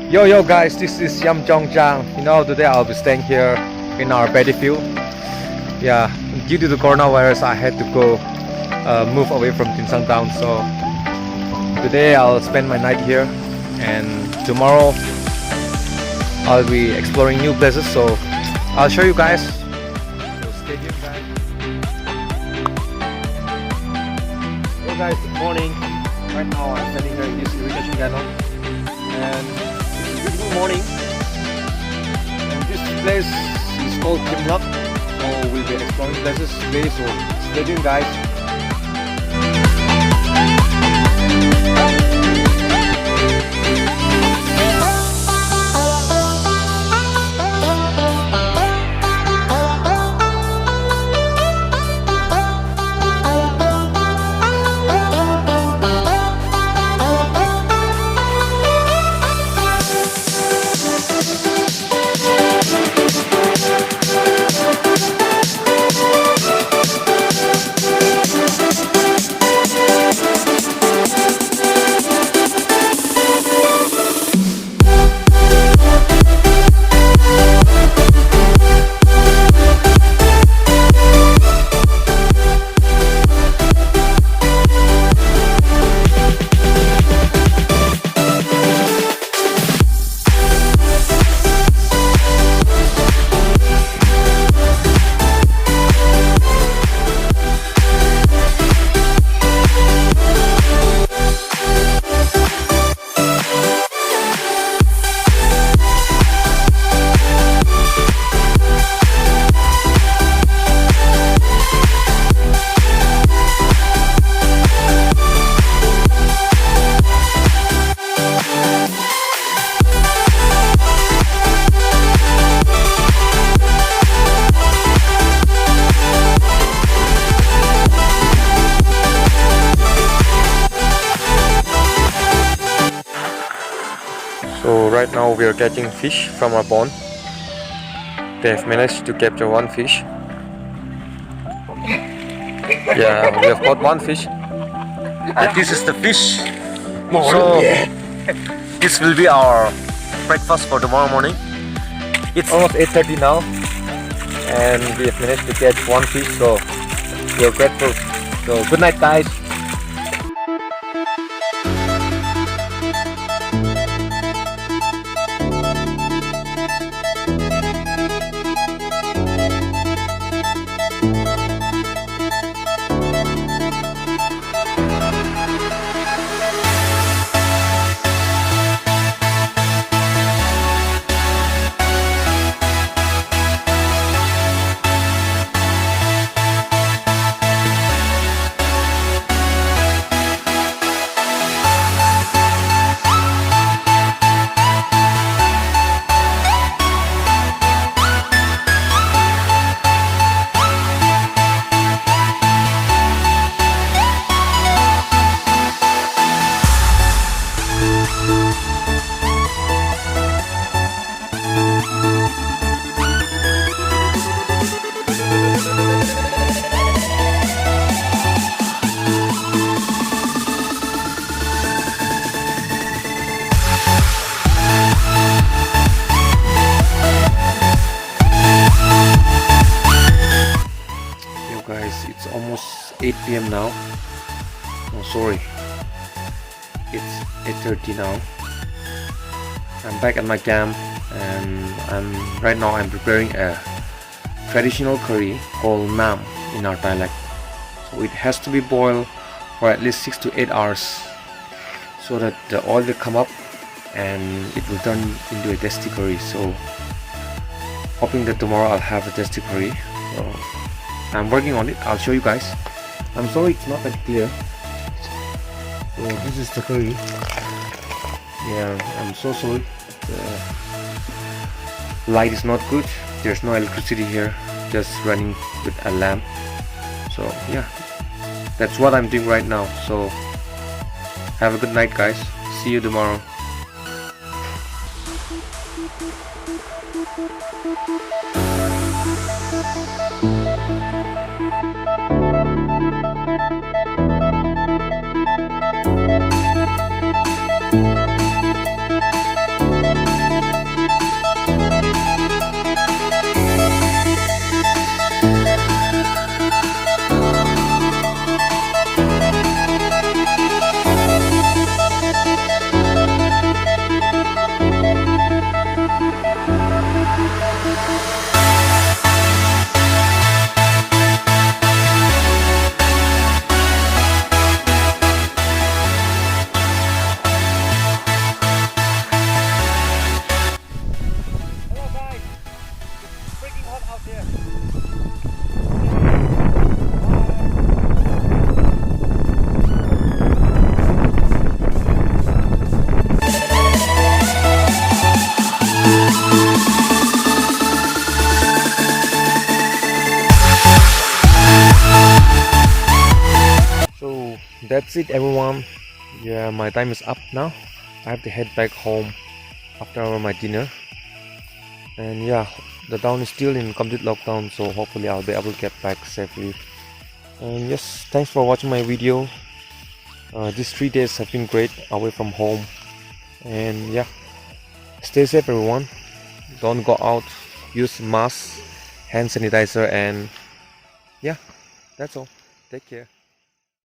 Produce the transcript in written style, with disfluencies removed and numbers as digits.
Yo guys, this is Yam Jong Jang. Today I'll be staying here in our paddy field. Yeah, due to the coronavirus, I had to go move away from Tinsang town. So today I'll spend my night here, and tomorrow I'll be exploring new places. So I'll show you guys. So stay tuned, guys. Hey guys, good morning. Right now I'm standing here in this irrigation canal, and good morning. And this place is called Kimlock. So we'll be exploring places today. So stay tuned, guys. So right now we are catching fish from our pond. They have managed to capture one fish. Yeah, we have caught one fish. And this is the fish. So this will be our breakfast for tomorrow morning. It's almost 8:30 now, and we have managed to catch one fish. So we are grateful. So good night, guys. Guys, it's almost 8 p.m. now. Oh, sorry, it's 8:30 now. I'm back at my camp, and right now I'm preparing a traditional curry called nam in our dialect. So it has to be boiled for at least 6 to 8 hours, so that the oil will come up and it will turn into a tasty curry. So hoping that tomorrow I'll have a tasty curry. So I'm working on it. I'll show you guys. I'm sorry it's not that clear. So this is the curry. Yeah, I'm so sorry. The light is not good. There's no electricity here. Just running with a lamp. So yeah, that's what I'm doing right now. So have a good night, guys. See you tomorrow. that's it, everyone. Yeah, my time is up now. I have to head back home after my dinner. And yeah, the town is still in complete lockdown, so hopefully I'll be able to get back safely. And yes, thanks for watching my video. These 3 days have been great away from home. And yeah, stay safe, everyone. Don't go out. Use mask, hand sanitizer, and yeah, that's all. Take care.